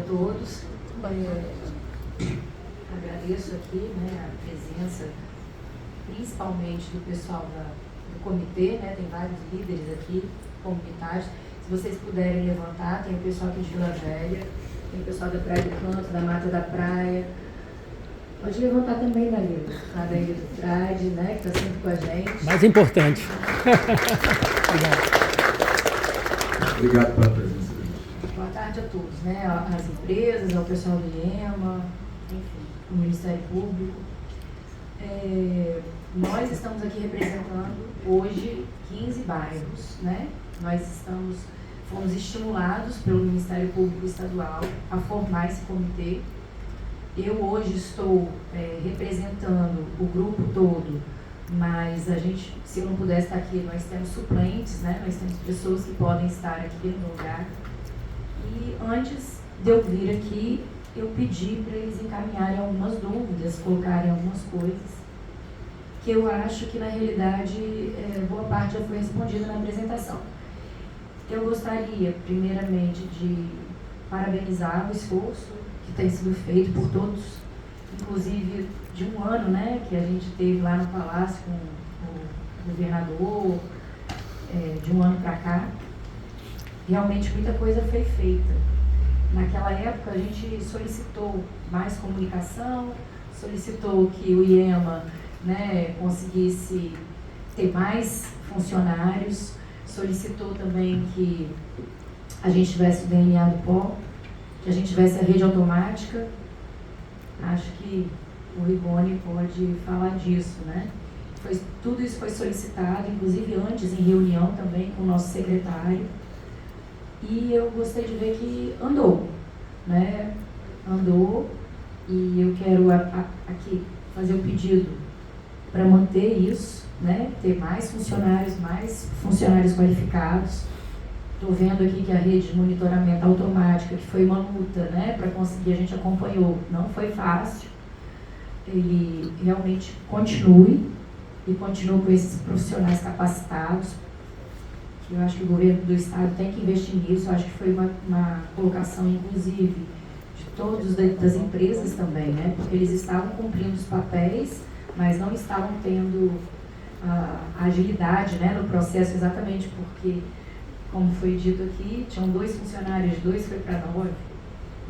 todos. Agradeço aqui, né, a presença, principalmente do pessoal do comitê, né, tem vários líderes aqui, comunitários. Se vocês puderem levantar, tem o pessoal aqui de Vila Velha, tem o pessoal da Praia do Canto, da Mata da Praia. Pode levantar também, Danilo, lá da Ilha do Frade, né, que está sempre com a gente. Mais importante. Obrigado pela presença. Boa tarde a todos, né, às empresas, ao pessoal do IEMA, enfim, o Ministério Público. Nós estamos aqui representando hoje 15 bairros, né? Nós fomos estimulados pelo Ministério Público Estadual a formar esse comitê. Eu hoje estou representando o grupo todo, mas a gente, se eu não pudesse estar aqui, nós temos suplentes, né? Nós temos pessoas que podem estar aqui no lugar. E antes de eu vir aqui, eu pedi para eles encaminharem algumas dúvidas, colocarem algumas coisas, que eu acho que na realidade boa parte já foi respondida na apresentação. Eu gostaria, primeiramente, de parabenizar o esforço que tem sido feito por todos, inclusive de um ano, né, que a gente teve lá no Palácio com o governador, de um ano para cá. Realmente muita coisa foi feita. Naquela época a gente solicitou mais comunicação, solicitou que o IEMA, né, conseguisse ter mais funcionários, solicitou também que a gente tivesse o DNA do pó, que a gente tivesse a rede automática. Acho que o Riboni pode falar disso, né? Tudo isso foi solicitado, inclusive antes em reunião também com o nosso secretário. E eu gostei de ver que andou, né? Andou, e eu quero aqui fazer o pedido para manter isso, né? Ter mais funcionários qualificados. Estou vendo aqui que a rede de monitoramento automática, que foi uma luta, né, para conseguir, a gente acompanhou, não foi fácil. Ele realmente continue com esses profissionais capacitados. Eu acho que o governo do estado tem que investir nisso. Eu acho que foi uma colocação, inclusive, de todos das empresas também, né? Porque eles estavam cumprindo os papéis, mas não estavam tendo a agilidade, né, no processo, exatamente porque, como foi dito aqui, tinham 2 funcionários, 2 foi para 9.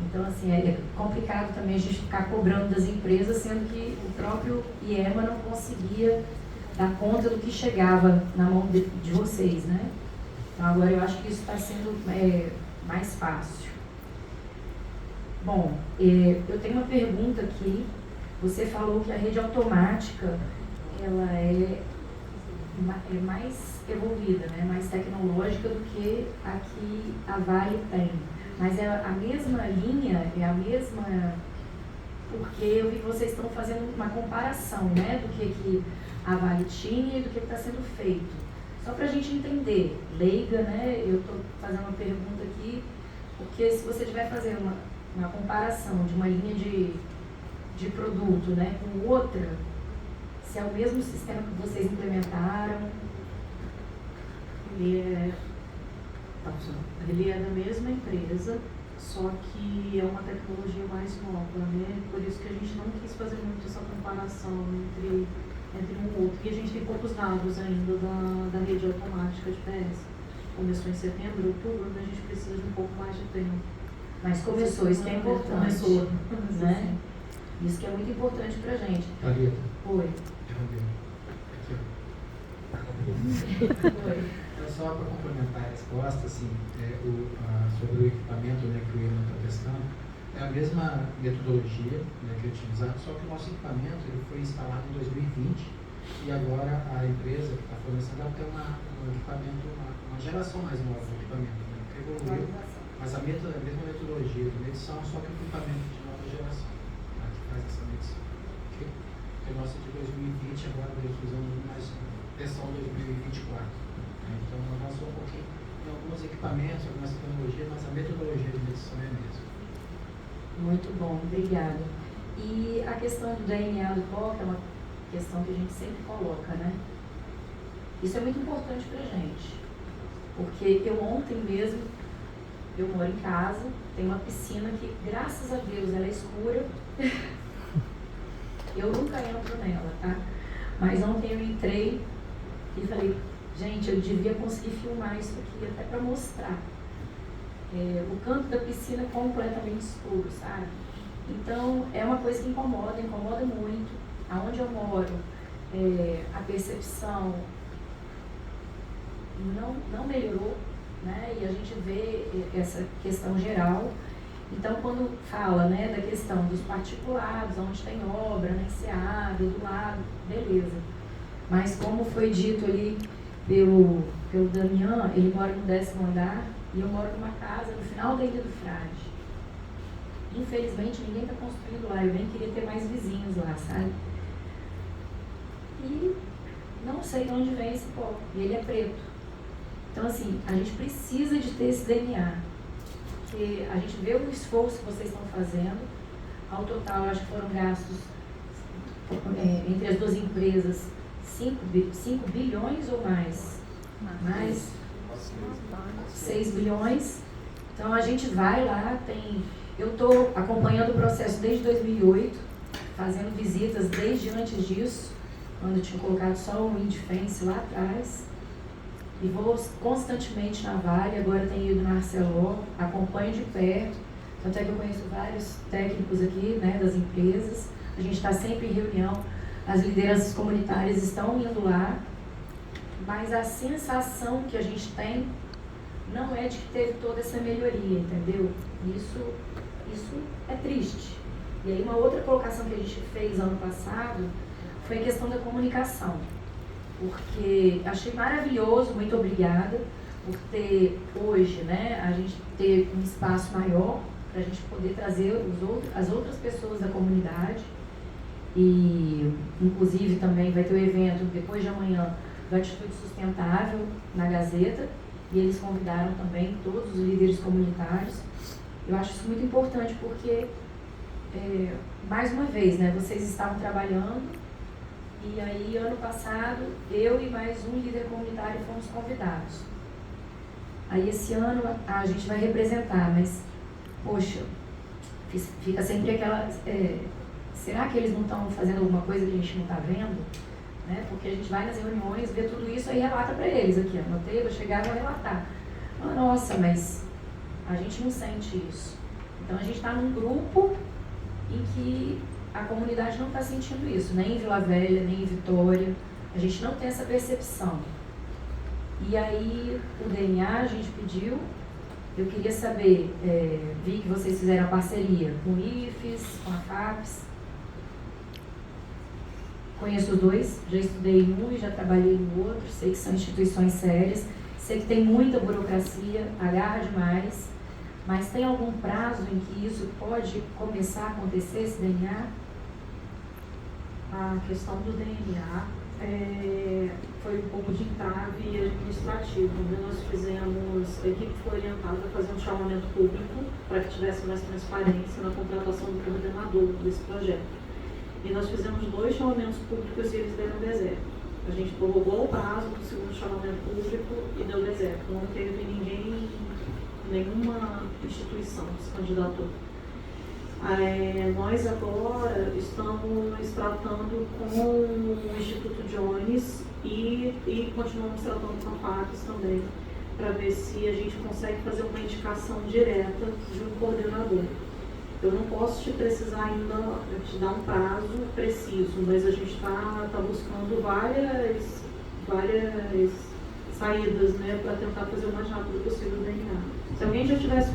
Então, assim, é complicado também a gente ficar cobrando das empresas, sendo que o próprio IEMA não conseguia dar conta do que chegava na mão de vocês, né? Então, agora eu acho que isso está sendo mais fácil. Bom, eu tenho uma pergunta aqui. Você falou que a rede automática, ela é mais evolvida, né? Mais tecnológica do que a que a Vale tem. Mas é a mesma linha, é a mesma... Porque eu vi que vocês estão fazendo uma comparação, né? Do que a Vale tinha e do que está sendo feito. Só para a gente entender, leiga, né? Eu estou fazendo uma pergunta aqui, porque se você estiver fazendo uma comparação de uma linha de produto, né, com outra, se é o mesmo sistema que vocês implementaram. Ele é da mesma empresa, só que é uma tecnologia mais nova, né? Por isso que a gente não quis fazer muito essa comparação entre um e outro. E a gente tem poucos dados ainda da rede automática de PS. Começou em setembro, outubro, a gente precisa de um pouco mais de tempo. Mas começou, isso que é importante. Começou, né? Isso que é muito importante pra gente. Thalita. Oi. Aqui, ó. Oi. Só para complementar a resposta, assim, sobre o equipamento, né, que o IEMA está testando, é a mesma metodologia, né, que é utilizada, só que o nosso equipamento ele foi instalado em 2020 e agora a empresa que está fornecendo ela tem um equipamento, uma geração mais nova do equipamento, né, que evoluiu, mas a mesma metodologia de medição, só que o equipamento de nova geração, tá, que faz essa medição. Okay? O nosso é de 2020, agora eles usando mais versão 2024. Então, nós avançamos um pouquinho em alguns equipamentos, algumas tecnologias, mas a metodologia de medição é a mesma. Muito bom, obrigada. E a questão do DNA do pó, que é uma questão que a gente sempre coloca, né? Isso é muito importante pra gente. Porque eu ontem mesmo eu moro em casa, tem uma piscina que, graças a Deus, ela é escura. Eu nunca entro nela, tá? Mas ontem eu entrei e falei, gente, eu devia conseguir filmar isso aqui até para mostrar. O canto da piscina é completamente escuro, sabe? Então, é uma coisa que incomoda muito. Aonde eu moro, a percepção não melhorou, né? E a gente vê essa questão geral. Então, quando fala, né, da questão dos particulados, onde tem obra, na enseada, do lado, beleza. Mas como foi dito ali pelo Damian, ele mora no 10º andar e eu moro numa casa no final da Ilha do Frade. Infelizmente, ninguém está construindo lá. Eu bem queria ter mais vizinhos lá, sabe? E não sei de onde vem esse pó. E ele é preto. Então, assim, a gente precisa de ter esse DNA. Porque a gente vê o esforço que vocês estão fazendo. Ao total, eu acho que foram gastos, entre as duas empresas, 5 bilhões ou mais? Mais 6 bilhões. Então, a gente vai lá, eu estou acompanhando o processo desde 2008, fazendo visitas desde antes disso, quando eu tinha colocado só o wind fence lá atrás. E vou constantemente na Vale, agora tenho ido na Arcelor, acompanho de perto, tanto é que eu conheço vários técnicos aqui, né, das empresas, a gente está sempre em reunião, as lideranças comunitárias estão indo lá, mas a sensação que a gente tem não é de que teve toda essa melhoria, entendeu? Isso é triste. E aí uma outra colocação que a gente fez ano passado foi a questão da comunicação. Porque achei maravilhoso, muito obrigada por ter hoje, né, a gente ter um espaço maior para a gente poder trazer as outras pessoas da comunidade. E inclusive também vai ter o evento depois de amanhã do Atitude Sustentável na Gazeta, e eles convidaram também todos os líderes comunitários. Eu acho isso muito importante porque, mais uma vez, né, vocês estavam trabalhando. E aí, ano passado, eu e mais um líder comunitário fomos convidados. Aí, esse ano, a gente vai representar, mas, poxa, fica sempre aquela... será que eles não estão fazendo alguma coisa que a gente não está vendo? Né? Porque a gente vai nas reuniões, vê tudo isso e relata para eles aqui. Anotei, vou chegar e vou relatar. Nossa, mas a gente não sente isso. Então, a gente está num grupo em que a comunidade não está sentindo isso, nem em Vila Velha, nem em Vitória. A gente não tem essa percepção. E aí, o DNA a gente pediu. Eu queria saber, vi que vocês fizeram a parceria com o IFES, com a FAPES. Conheço os dois, já estudei em um e já trabalhei no outro. Sei que são instituições sérias. Sei que tem muita burocracia, agarra demais. Mas tem algum prazo em que isso pode começar a acontecer, esse DNA? A questão do DNA foi um pouco de entrave administrativo. Nós fizemos, a equipe foi orientada a fazer um chamamento público para que tivesse mais transparência na contratação do coordenador desse projeto. E nós fizemos 2 chamamentos públicos e eles deram deserto. A gente prorrogou o prazo do segundo chamamento público e deu deserto. Não teve nenhuma instituição que se candidatou. Nós agora estamos tratando com o Instituto Jones e continuamos tratando com a FAPES também, para ver se a gente consegue fazer uma indicação direta de um coordenador. Eu não posso te precisar ainda, te dar um prazo preciso, mas a gente está buscando várias saídas, né, para tentar fazer o mais rápido possível o DNA. Se alguém já tivesse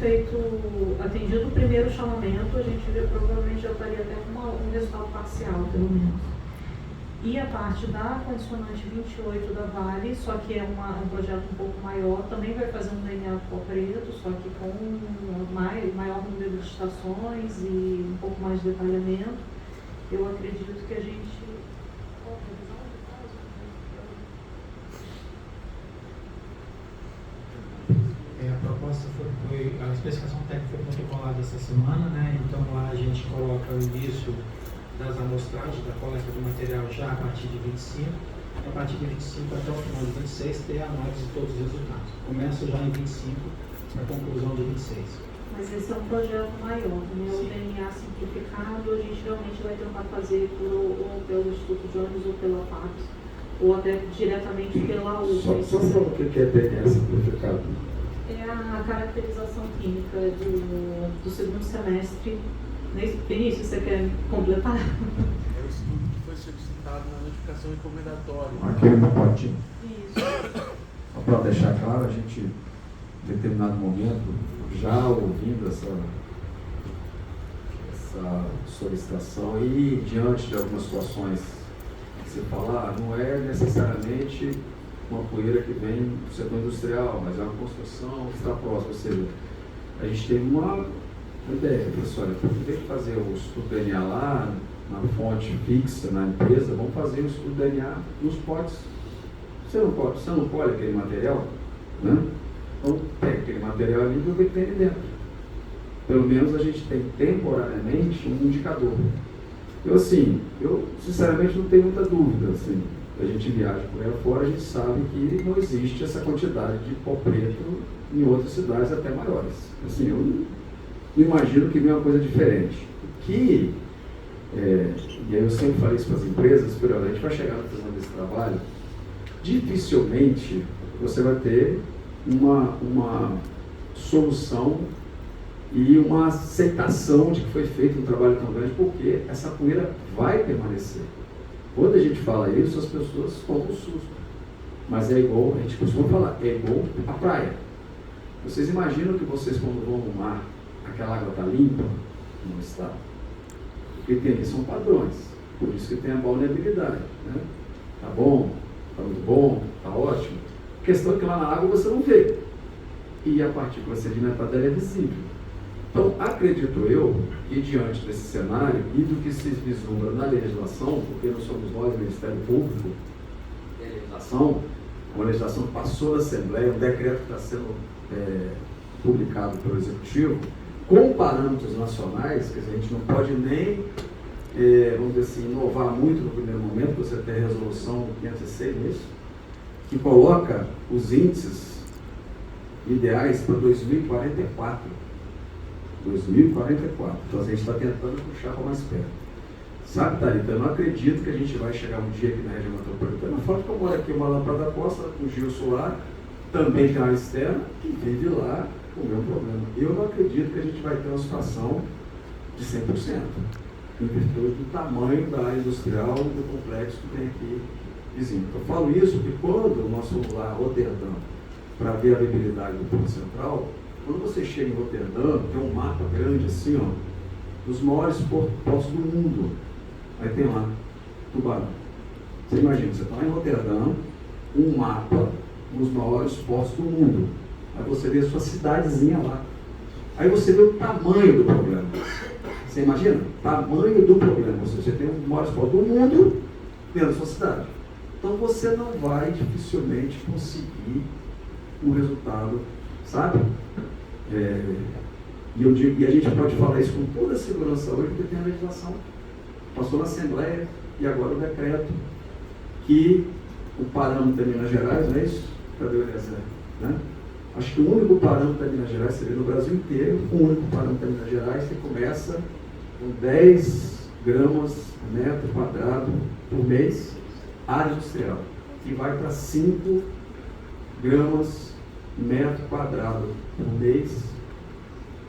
atendido o primeiro chamamento, a gente provavelmente já estaria até com um resultado parcial, pelo menos. E a parte da condicionante 28 da Vale, só que é um projeto um pouco maior, também vai fazer um DNA pó preto, só que com um maior número de estações e um pouco mais de detalhamento. Eu acredito que a gente... A proposta a especificação técnica foi protocolada essa semana, né? Então lá a gente coloca o início das amostragens, da coleta do material já a partir de 25, e a partir de 25 até o final de 26 ter a análise de todos os resultados. Começa já em 25 para a conclusão do 26. Mas esse é um projeto maior, né? O DNA simplificado, a gente realmente vai tentar fazer ou pelo Instituto Jones ou pela FAPES, ou até diretamente pela UFRGS. Só para o que é DNA simplificado? É a caracterização química do segundo semestre. Vinícius, você quer completar? É o estudo que foi solicitado na notificação recomendatória. Aquele pacotinho. Isso. Só para deixar claro, a gente, em determinado momento, já ouvindo essa solicitação e diante de algumas situações que você fala, não é necessariamente uma poeira que vem do setor industrial, mas é uma construção que está próxima. Ou seja, a gente tem uma ideia, pessoal, em vez de fazer o estudo DNA lá na fonte fixa, na empresa, vamos fazer o estudo DNA nos potes. Você não colhe aquele material, né? Então, pega aquele material ali e vê o que tem ali dentro. Pelo menos a gente tem temporariamente um indicador. Eu sinceramente não tenho muita dúvida, assim, a gente viaja por aí fora, a gente sabe que não existe essa quantidade de pó preto em outras cidades até maiores. Assim, eu não imagino que venha uma coisa diferente. E aí eu sempre falei isso para as empresas, a gente vai chegar no final desse trabalho, dificilmente você vai ter uma solução e uma aceitação de que foi feito um trabalho tão grande, porque essa poeira vai permanecer. Quando a gente fala isso, as pessoas tomam um susto. Mas é igual, a gente costuma falar, é igual a praia. Vocês imaginam que vocês, quando vão no mar, aquela água está limpa? Não está. O que tem aqui são padrões. Por isso que tem a vulnerabilidade. Né? Tá bom? Tá muito bom? Tá ótimo? A questão é que lá na água você não vê. E a partícula sedimentada é visível. Então, acredito eu que diante desse cenário e do que se vislumbra na legislação, porque não somos nós, o Ministério Público, é a legislação, uma legislação que passou na Assembleia, um decreto que está sendo publicado pelo Executivo, com parâmetros nacionais, quer dizer, a gente não pode nem, vamos dizer assim, inovar muito no primeiro momento, você tem a resolução 506 nisso, que coloca os índices ideais para 2044. 2044. Então a gente está tentando puxar para mais perto. Sabe, Thalita, eu não acredito que a gente vai chegar um dia aqui na região metropolitana. Fora que eu moro aqui, eu moro lá para da Costa, com Gil Solar, também tem área externa, que vive lá com o mesmo problema. Eu não acredito que a gente vai ter uma situação de 100%, em virtude do tamanho da área industrial e do complexo que tem aqui vizinho. Eu falo isso porque quando nós fomos lá a Roterdã para ver a viabilidade do Porto Central, quando você chega em Roterdã, tem um mapa grande assim, ó, dos maiores portos do mundo. Aí tem lá, Tubarão. Você imagina, você está lá em Roterdã, um mapa dos maiores portos do mundo. Aí você vê a sua cidadezinha lá. Aí você vê o tamanho do problema. Você imagina? Tamanho do problema. Ou seja, você tem os maiores portos do mundo dentro da sua cidade. Então você não vai dificilmente conseguir um resultado, sabe? E a gente pode falar isso com toda a segurança hoje, porque tem a legislação, passou na Assembleia e agora o decreto, que o parâmetro de Minas Gerais, não é isso? Cadê o Eliezer? Né? Acho que o único parâmetro de Minas Gerais, você vê no Brasil inteiro, o único parâmetro de Minas Gerais que começa com 10 gramas metro quadrado por mês, área industrial, e vai para 5 gramas metro quadrado por mês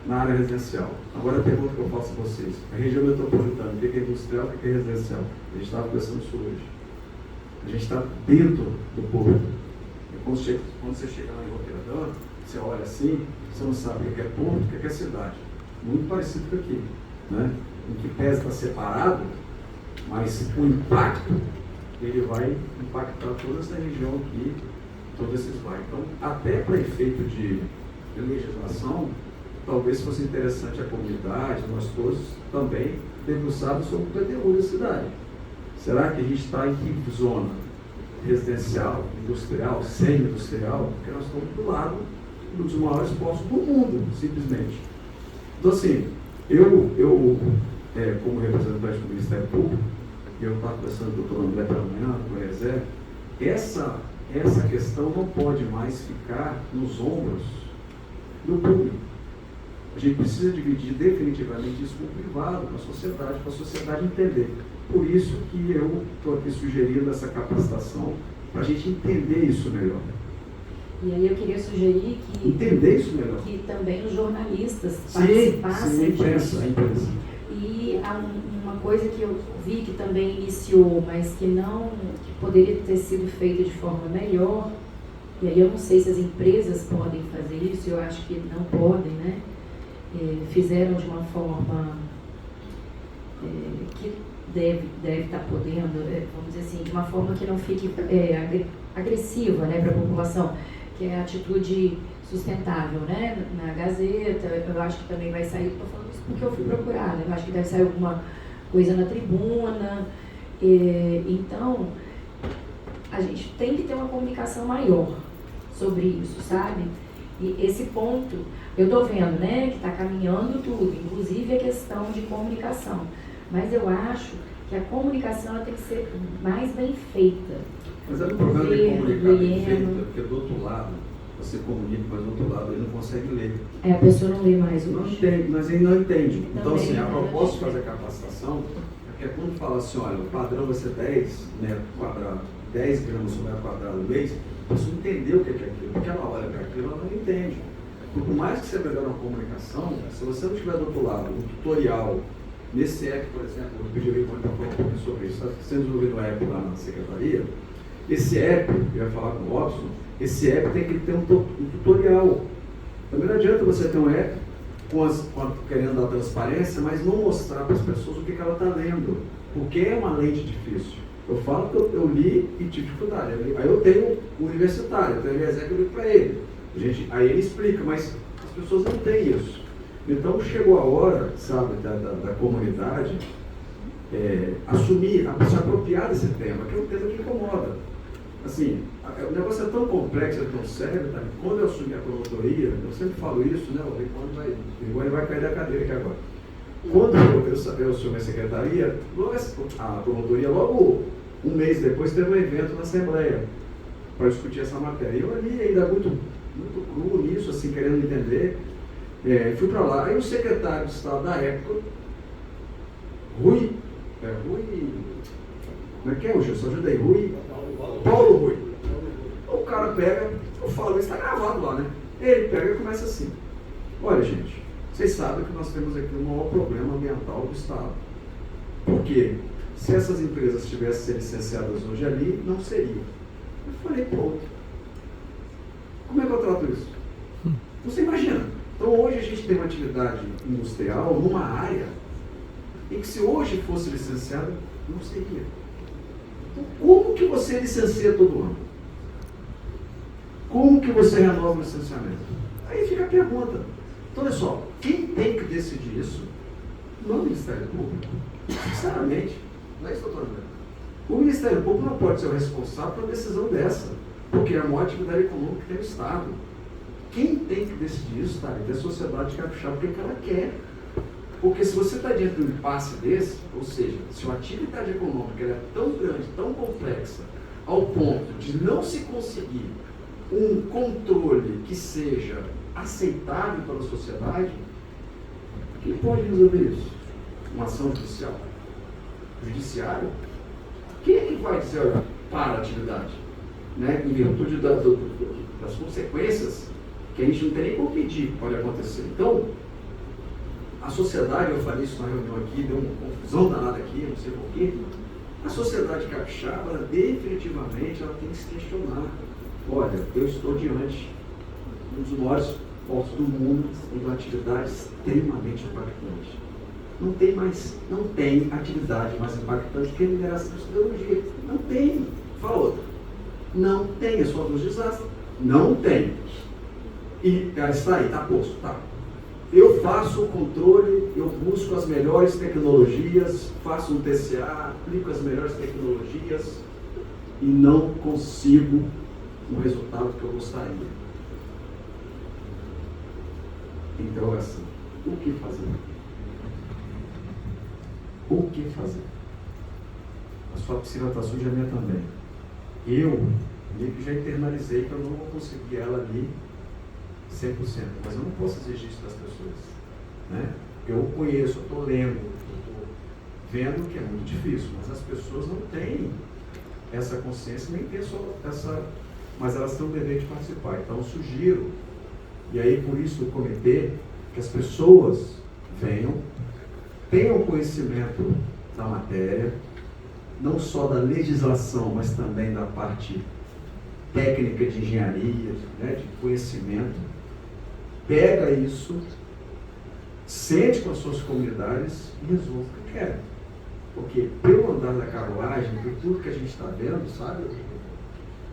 na área residencial. Agora a pergunta que eu faço a vocês: a região metropolitana, o que é industrial, o que é residencial? A gente estava conversando isso hoje. A gente está dentro do porto. E quando você chega lá em Roterdã, você olha assim, você não sabe o que é porto, o que é cidade. Muito parecido com aqui, né? Em que pese está separado, mas o impacto, ele vai impactar toda essa região aqui, todos esses bairros. Então, até para efeito de legislação, talvez fosse interessante a comunidade, nós todos também debruçarmos sobre o PTU da cidade. Será que a gente está em que zona? Residencial, industrial, semi-industrial? Porque nós estamos do lado dos maiores postos do mundo, simplesmente. Então, assim, eu como representante do Ministério Público, e eu estava conversando com o doutor André pela manhã, com o Eliezer, essa questão não pode mais ficar nos ombros do público. A gente precisa dividir definitivamente isso com o privado, com a sociedade entender. Por isso que eu estou aqui sugerindo essa capacitação, para a gente entender isso melhor. E aí eu queria sugerir que... Entender isso melhor. Que também os jornalistas participassem disso. A imprensa. E há uma coisa que eu vi que também iniciou, mas que poderia ter sido feita de forma melhor, e aí eu não sei se as empresas podem fazer isso, eu acho que não podem, né? Fizeram de uma forma que deve estar podendo, vamos dizer assim, de uma forma que não fique agressiva, né, para a população, que é a atitude sustentável, né? Na Gazeta, eu acho que também vai sair, estou falando isso porque eu fui procurada, eu acho que deve sair alguma coisa na Tribuna. Então, a gente tem que ter uma comunicação maior sobre isso, sabe? E esse ponto, eu estou vendo, né, que está caminhando tudo, inclusive a questão de comunicação, mas eu acho que a comunicação ela tem que ser mais bem feita. Mas é um problema de comunicar bem feito, porque do outro lado, você comunica, mas do outro lado ele não consegue ler. A pessoa não lê mais Não hoje. entende, mas ele não entende. Também, então, assim, a né? proposta de fazer a capacitação é que quando fala assim, olha, o padrão vai ser 10 metros quadrados, 10 gramas por metro quadrado no mês, a pessoa entendeu o que é aquilo, porque ela olha para aquilo, ela não entende. Por mais que você melhore a comunicação, se você não tiver do outro lado um tutorial, nesse app, por exemplo, eu pediria para falar um pouquinho sobre isso, está sendo desenvolvido um app lá na secretaria. Esse app, eu ia falar com o Robson, esse app tem que ter um tutorial. Também não adianta você ter um app querendo dar transparência, mas não mostrar para as pessoas o que ela está lendo, porque é uma lente difícil. Eu falo que eu li e tive dificuldade. Aí eu tenho um universitário, eu tenho o Eliezer que eu li para ele. Aí ele explica, mas as pessoas não têm isso. Então chegou a hora, sabe, da comunidade assumir, se apropriar desse tema, que é um tema que incomoda. Assim, o negócio é tão complexo, é tão sério, tá? Quando eu assumi a promotoria, eu sempre falo isso, né? O Ricone vai cair da cadeira aqui agora. Quando eu assumi a secretaria, a promotoria, logo um mês depois, teve um evento na Assembleia para discutir essa matéria. Eu ali ainda muito cru nisso, assim, querendo entender. Fui para lá. Aí o secretário de Estado da época, Rui, como é que é, Gilson? Ajudei, Paulo Rui. O cara pega, eu falo, isso está gravado lá, né? Ele pega e começa assim: olha, gente, vocês sabem que nós temos aqui o maior problema ambiental do Estado. Por quê? Se essas empresas tivessem sido licenciadas hoje ali, não seriam. Eu falei, pronto. Como é que eu trato isso? Você imagina. Então hoje a gente tem uma atividade industrial numa área em que se hoje fosse licenciado, não seria. Então, como que você licencia todo ano? Como que você renova o licenciamento? Aí fica a pergunta. Então, olha só, quem tem que decidir isso não é o Ministério Público. Sinceramente, não é isso que eu estou dizendo. O Ministério Público não pode ser o responsável por uma decisão dessa, porque é a maior atividade econômica que tem no Estado. Quem tem que decidir isso, tá? É a sociedade capixaba, porque é o que ela quer. Porque se você está diante de um impasse desse, ou seja, se a atividade econômica ela é tão grande, tão complexa, ao ponto de não se conseguir um controle que seja aceitável pela sociedade, quem pode resolver isso? Uma ação judicial? O judiciário? Quem é que vai dizer, olha, para a atividade? Né? Em virtude das consequências que a gente não tem nem como pedir que pode acontecer. Então, a sociedade, eu falei isso na reunião aqui, deu uma confusão danada aqui, não sei porquê. A sociedade capixaba, definitivamente, ela tem que se questionar. Olha, eu estou diante de um dos maiores portos do mundo, em uma atividade extremamente impactante. Não tem atividade mais impactante que a mineração de siderurgia. Não tem. Fala outra. Não tem, é só dos desastres. Não tem. E ela está aí, está posto, tá. Eu faço o controle, eu busco as melhores tecnologias, faço um TCA, aplico as melhores tecnologias e não consigo o resultado que eu gostaria. Então, assim, o que fazer? O que fazer? A sua piscina está suja, a minha também. Eu meio que já internalizei que eu não vou conseguir ela ali 100%, mas eu não posso exigir isso das pessoas, né? Eu conheço, eu estou lendo, eu estou vendo que é muito difícil, mas as pessoas não têm essa consciência, nem têm essa, mas elas têm o dever de participar. Então eu sugiro, e aí por isso o comitê, que as pessoas venham, tenham conhecimento da matéria, não só da legislação, mas também da parte técnica de engenharia, né, de conhecimento. Pega isso, sente com as suas comunidades e resolva o que quer. Porque pelo andar da carruagem, por tudo que a gente está vendo, sabe,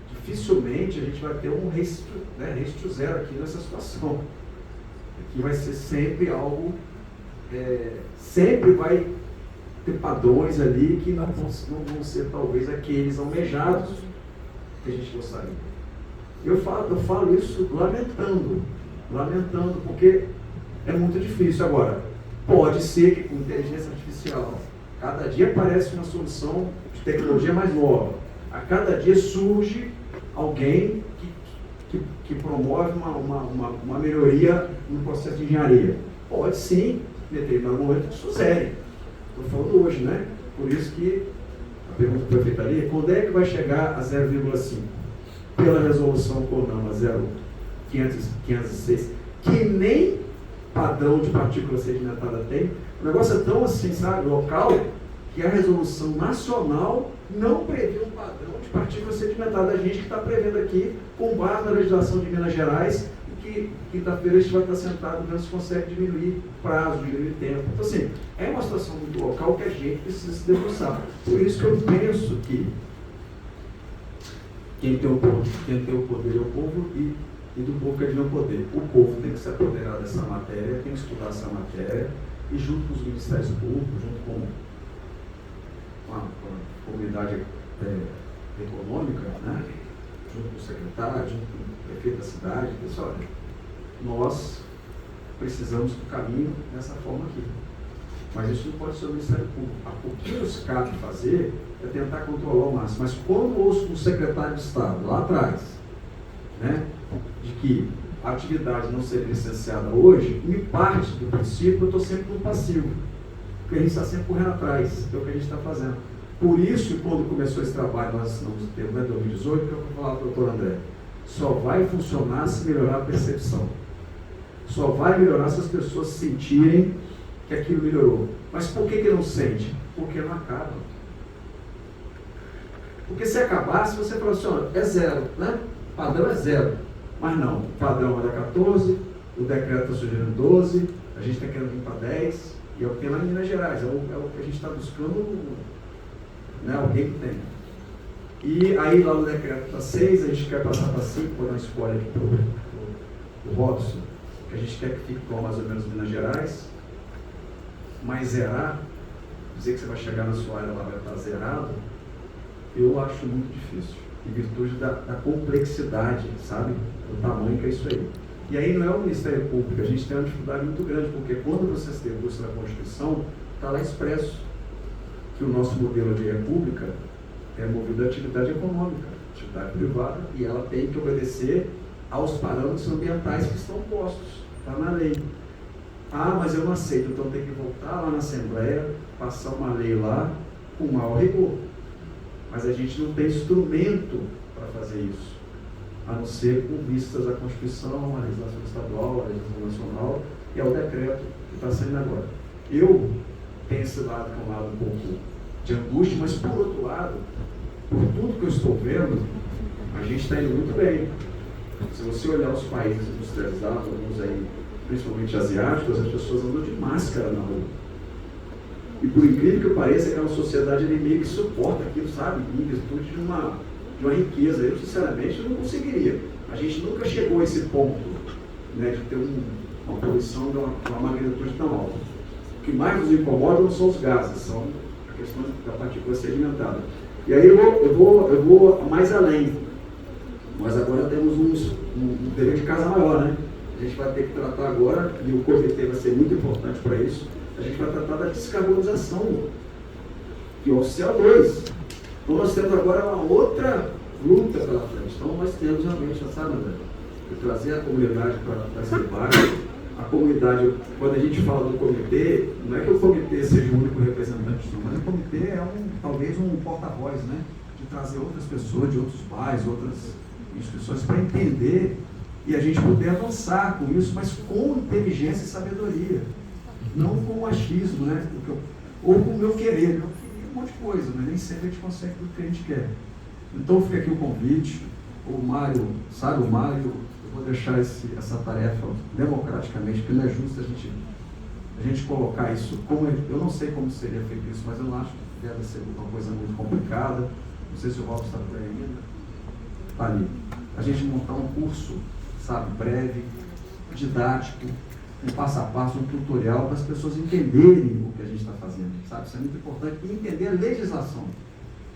dificilmente a gente vai ter um registro zero aqui nessa situação. Aqui vai ser sempre algo, sempre vai ter padrões ali que não vão ser talvez aqueles almejados que a gente gostaria. Eu falo isso lamentando, porque é muito difícil. Agora, pode ser que com inteligência artificial, cada dia aparece uma solução de tecnologia mais nova. A cada dia surge alguém que promove uma melhoria no processo de engenharia. Pode sim, em determinado momento, isso zere. Estou falando hoje, né? Por isso que a pergunta que foi feita ali, quando é que vai chegar a 0,5? Pela resolução CONAMA 0506, que nem padrão de partícula sedimentada tem. O negócio é tão assim, sabe, local, que a resolução nacional não prevê um padrão de partícula sedimentada. A gente que está prevendo aqui, com base na legislação de Minas Gerais, que quinta-feira a gente vai estar sentado vendo se consegue diminuir prazo, diminuir tempo. Então, assim, é uma situação muito local que a gente precisa se debruçar. Por isso que eu penso que quem tem o poder é o povo e do povo que tem o poder. O povo tem que se apoderar dessa matéria, tem que estudar essa matéria e junto com os ministérios públicos, junto com a comunidade econômica, né? Junto com o secretário, junto com o prefeito da cidade, pessoal, nós precisamos do caminho dessa forma aqui. Mas isso não pode ser o Ministério Público. O que nos cabe fazer é tentar controlar o máximo. Mas quando ouço um secretário de Estado, lá atrás, né, de que a atividade não seria licenciada hoje, me parte do princípio, eu estou sempre no passivo. Porque a gente está sempre correndo atrás, que é o que a gente está fazendo. Por isso, quando começou esse trabalho, nós assinamos o termo, né, 2018, que eu vou falar para o doutor André, só vai funcionar se melhorar a percepção. Só vai melhorar se as pessoas sentirem que aquilo melhorou. Mas por que não sente? Porque não acaba. Porque se acabasse, você fala assim, ó, é zero, né? O padrão é zero. Mas não, o padrão é da 14, o decreto está sugerindo 12, a gente está querendo vir para 10, e é o que tem lá em Minas Gerais, é o que a gente está buscando, né, alguém que tem. E aí lá no decreto está 6, a gente quer passar para 5, vou dar uma spoiler aqui para o Robson, que a gente quer que fique igual mais ou menos Minas Gerais, mas zerar, dizer que você vai chegar na sua área lá vai estar zerado, eu acho muito difícil, em virtude da complexidade, sabe, do tamanho que é isso aí. E aí não é o Ministério Público, a gente tem uma dificuldade muito grande, porque quando você se debruça na Constituição, está lá expresso que o nosso modelo de república é movido à atividade econômica, atividade privada, e ela tem que obedecer aos parâmetros ambientais que estão postos, está na lei. Ah, mas eu não aceito, então tem que voltar lá na Assembleia, passar uma lei lá com maior rigor. Mas a gente não tem instrumento para fazer isso, a não ser com vistas à Constituição, à legislação estadual, à legislação nacional e ao decreto que está saindo agora. Eu tenho esse lado que é um lado um pouco de angústia, mas por outro lado, por tudo que eu estou vendo, a gente está indo muito bem. Se você olhar os países industrializados, alguns aí, principalmente asiáticos, as pessoas andam de máscara na rua. E por incrível que pareça, aquela sociedade meio que suporta aquilo, sabe? Em virtude de uma riqueza. Eu, sinceramente, não conseguiria. A gente nunca chegou a esse ponto, né, de ter uma poluição de uma magnitude tão alta. O que mais nos incomoda não são os gases, são a questão da partícula sedimentada. E aí eu vou mais além. Nós agora temos um dever de casa maior, né? A gente vai ter que tratar agora, e o comitê vai ser muito importante para isso, a gente vai tratar da descarbonização, que é o CO2. Então nós temos agora uma outra luta pela frente. Então nós temos realmente, sabe, André? trazer a comunidade para esse debate. A comunidade, quando a gente fala do comitê, não é que o comitê seja o único representante, não, mas o comitê é talvez um porta-voz, né? De trazer outras pessoas de outros bairros, outras instituições para entender e a gente poder avançar com isso, mas com inteligência e sabedoria, não com machismo, né? Ou com o meu querer, um monte de coisa, mas nem sempre a gente consegue tudo que a gente quer. Então fica aqui o convite, o Mário, sabe, o Mário, eu vou deixar essa tarefa democraticamente, porque não é justo a gente colocar isso, eu não sei como seria feito isso, mas eu não acho que deve ser uma coisa muito complicada, não sei se o Robson está por aí ainda, está ali. A gente montar um curso, sabe, breve, didático, um passo a passo, um tutorial para as pessoas entenderem o que a gente está fazendo, sabe? Isso é muito importante. E entender a legislação,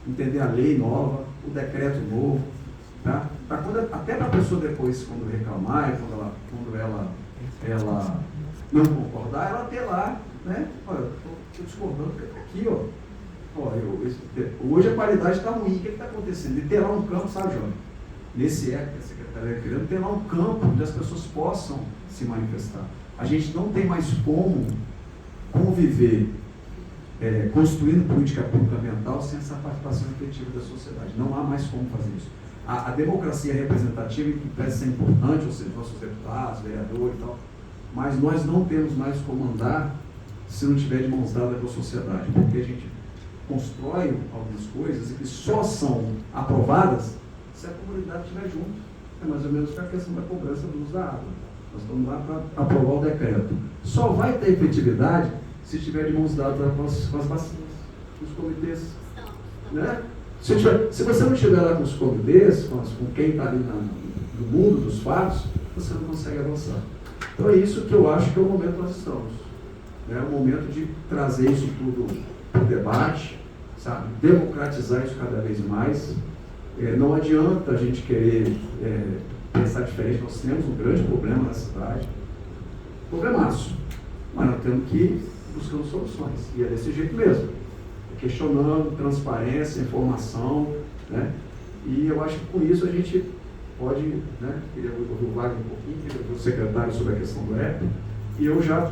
entender a lei nova, o decreto novo, tá? Até para a pessoa depois, quando reclamar, quando ela não concordar, ela ter lá, né? Olha, estou discordando porque está aqui, ó. Hoje a qualidade está ruim, o que está acontecendo? E ter lá um campo, sabe, João? Nesse que a Secretaria criando, ter lá um campo onde as pessoas possam se manifestar. A gente não tem mais como conviver construindo política pública ambiental sem essa participação efetiva da sociedade. Não há mais como fazer isso. A democracia representativa, que parece ser importante, ou seja, nossos deputados, vereadores e tal, mas nós não temos mais como andar se não tiver de mãos dadas com a sociedade, porque a gente constrói algumas coisas que só são aprovadas se a comunidade estiver junto. É mais ou menos a questão da cobrança do uso da água. Nós estamos lá para aprovar o decreto. Só vai ter efetividade se estiver de mãos dadas com as vacinas, com os comitês. Né? Se você não estiver lá com os comitês, com quem está ali no mundo dos fatos, você não consegue avançar. Então é isso que eu acho que é o momento que nós estamos. É o momento de trazer isso tudo para o debate, sabe? Democratizar isso cada vez mais. Não adianta a gente querer pensar diferente, nós temos um grande problema na cidade, problemaço, mas nós temos que ir buscando soluções, e é desse jeito mesmo, questionando, transparência, informação, né? E eu acho que com isso a gente pode, né, queria ouvir o Wagner um pouquinho, queria ouvir o secretário sobre a questão do EP, e eu já,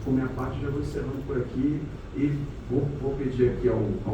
por minha parte, já vou encerrando por aqui, e vou pedir aqui ao